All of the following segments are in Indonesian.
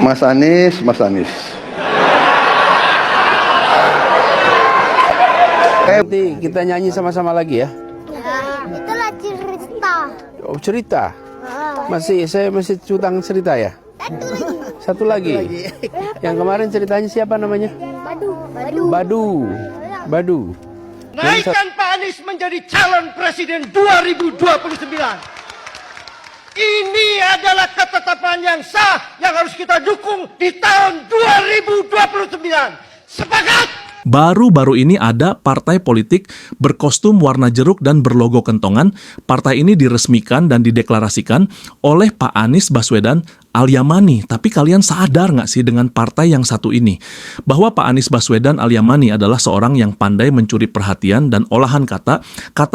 Mas Anies, Mas Anies. Nanti kita nyanyi sama-sama lagi ya. Ya, itulah cerita. Oh, cerita. Saya masih cutang cerita ya. Satu lagi. Yang kemarin ceritanya siapa namanya? Badu. Naikkan Pak Anies menjadi calon presiden 2029. Ini adalah ketetapan yang sah yang harus kita dukung di tahun 2029. Sepakat! Baru-baru ini ada partai politik berkostum warna jeruk dan berlogo kentongan. Partai ini diresmikan dan dideklarasikan oleh Pak Anies Baswedan Al-Yamani. Tapi kalian sadar nggak sih dengan partai yang satu ini? Bahwa Pak Anies Baswedan Al-Yamani adalah seorang yang pandai mencuri perhatian dan olahan kata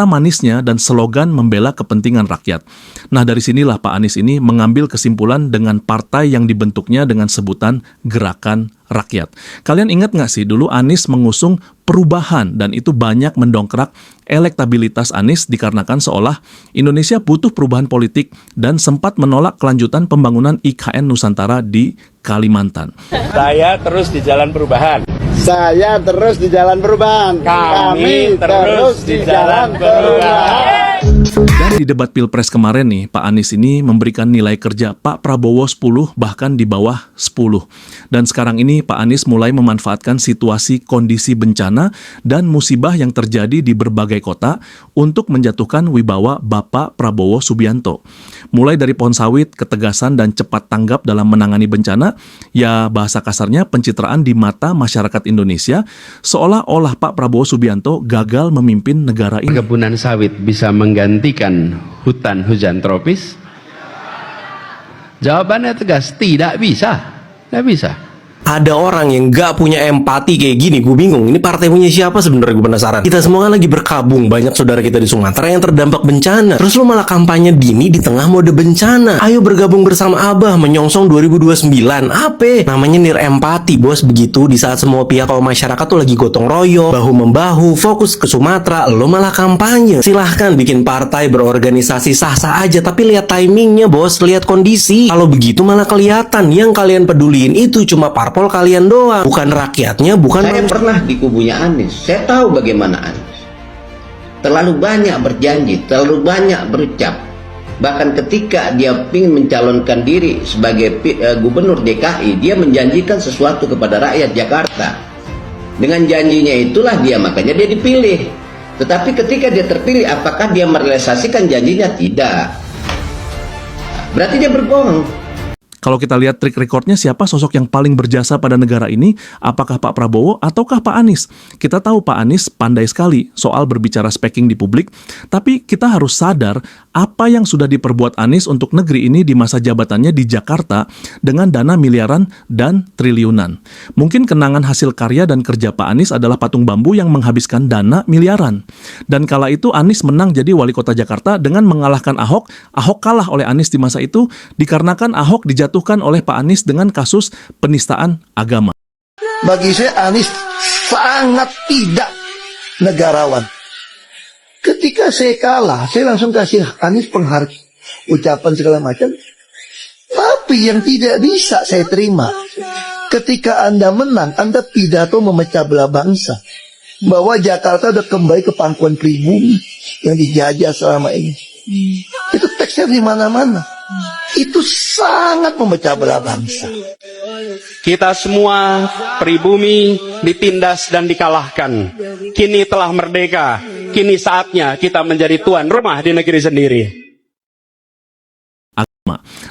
manisnya dan slogan membela kepentingan rakyat. Nah dari sinilah Pak Anies ini mengambil kesimpulan dengan partai yang dibentuknya dengan sebutan Gerakan Rakyat. Kalian ingat nggak sih dulu Anies mengusung perubahan dan itu banyak mendongkrak elektabilitas Anies dikarenakan seolah Indonesia butuh perubahan politik dan sempat menolak kelanjutan pembangunan IKN Nusantara di Kalimantan. Saya terus di jalan perubahan. Saya terus di jalan perubahan. Kami terus di jalan perubahan. Dan di debat Pilpres kemarin nih, Pak Anies ini memberikan nilai kerja Pak Prabowo 10 bahkan di bawah 10. Dan sekarang ini Pak Anies mulai memanfaatkan situasi kondisi bencana dan musibah yang terjadi di berbagai kota untuk menjatuhkan wibawa Bapak Prabowo Subianto. Mulai dari pohon sawit, ketegasan dan cepat tanggap dalam menangani bencana, ya bahasa kasarnya pencitraan di mata masyarakat Indonesia seolah-olah Pak Prabowo Subianto gagal memimpin negara ini. Kebunan sawit bisa menggantikan hutan hujan tropis? Jawabannya tegas, tidak bisa. Tidak bisa. Ada orang yang gak punya empati kayak gini, gue bingung. Ini partai punya siapa sebenarnya, gue penasaran. Kita semua kan lagi berkabung, banyak saudara kita di Sumatera yang terdampak bencana. Terus lu malah kampanye dini di tengah mode bencana. Ayo bergabung bersama Abah menyongsong 2029. Apa? Namanya nirempati, bos. Begitu di saat semua pihak atau masyarakat tuh lagi gotong royong, bahu-membahu, fokus ke Sumatera, lu malah kampanye. Silahkan bikin partai berorganisasi sah-sah aja, tapi lihat timingnya, bos. Lihat kondisi. Kalau begitu malah kelihatan yang kalian peduliin itu cuma parpol kalian doang, bukan rakyatnya, bukan. Saya pernah di kubunya Anies, saya tahu bagaimana Anies. Terlalu banyak berjanji, terlalu banyak berucap. Bahkan ketika dia ingin mencalonkan diri sebagai gubernur DKI, dia menjanjikan sesuatu kepada rakyat Jakarta. Dengan janjinya itulah makanya dia dipilih. Tetapi ketika dia terpilih, apakah dia merealisasikan janjinya? Tidak. Berarti dia berbohong. Kalau kita lihat trik recordnya, siapa sosok yang paling berjasa pada negara ini? Apakah Pak Prabowo ataukah Pak Anies? Kita tahu Pak Anies pandai sekali soal berbicara speaking di publik, tapi kita harus sadar apa yang sudah diperbuat Anies untuk negeri ini di masa jabatannya di Jakarta dengan dana miliaran dan triliunan. Mungkin kenangan hasil karya dan kerja Pak Anies adalah patung bambu yang menghabiskan dana miliaran. Dan kala itu Anies menang jadi wali kota Jakarta dengan mengalahkan Ahok. Ahok kalah oleh Anies di masa itu dikarenakan Ahok dijatuhkan oleh Pak Anies dengan kasus penistaan agama. Bagi saya Anies sangat tidak negarawan. Ketika saya kalah, saya langsung kasih Anies penghargaan, ucapan segala macam. Tapi yang tidak bisa saya terima, ketika Anda menang, Anda pidato memecah belah bangsa. Bahwa Jakarta sudah kembali ke pangkuan pribumi yang dijajah selama ini. Itu teksnya di mana-mana. Itu sangat memecah belah bangsa. Kita semua pribumi ditindas dan dikalahkan. Kini telah merdeka. Kini saatnya kita menjadi tuan rumah di negeri sendiri.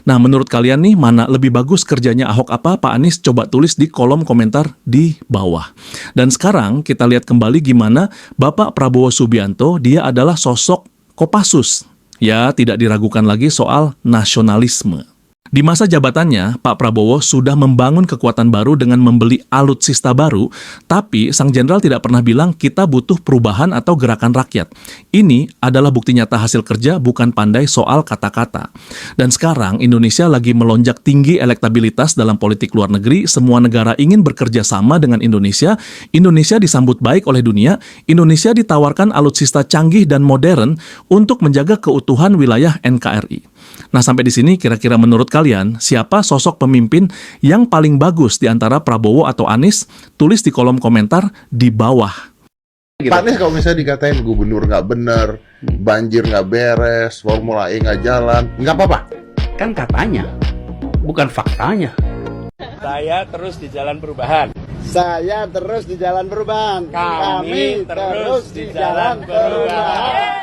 Nah, menurut kalian nih, mana lebih bagus kerjanya Ahok apa Pak Anies? Coba tulis di kolom komentar di bawah. Dan sekarang kita lihat kembali gimana Bapak Prabowo Subianto, dia adalah sosok Kopassus. Ya, tidak diragukan lagi soal nasionalisme. Di masa jabatannya, Pak Prabowo sudah membangun kekuatan baru dengan membeli alutsista baru, tapi Sang Jenderal tidak pernah bilang kita butuh perubahan atau gerakan rakyat. Ini adalah bukti nyata hasil kerja, bukan pandai soal kata-kata. Dan sekarang Indonesia lagi melonjak tinggi elektabilitas dalam politik luar negeri, semua negara ingin bekerja sama dengan Indonesia, Indonesia disambut baik oleh dunia, Indonesia ditawarkan alutsista canggih dan modern untuk menjaga keutuhan wilayah NKRI. Nah, sampai di sini kira-kira menurut kalian siapa sosok pemimpin yang paling bagus di antara Prabowo atau Anies? Tulis di kolom komentar di bawah. Pak Anies kalau misalnya dikatain gubernur nggak bener, banjir nggak beres, Formula E nggak jalan, nggak apa-apa. Kan katanya, bukan faktanya. Saya terus di jalan perubahan. Saya terus di jalan perubahan. Kami terus di jalan perubahan.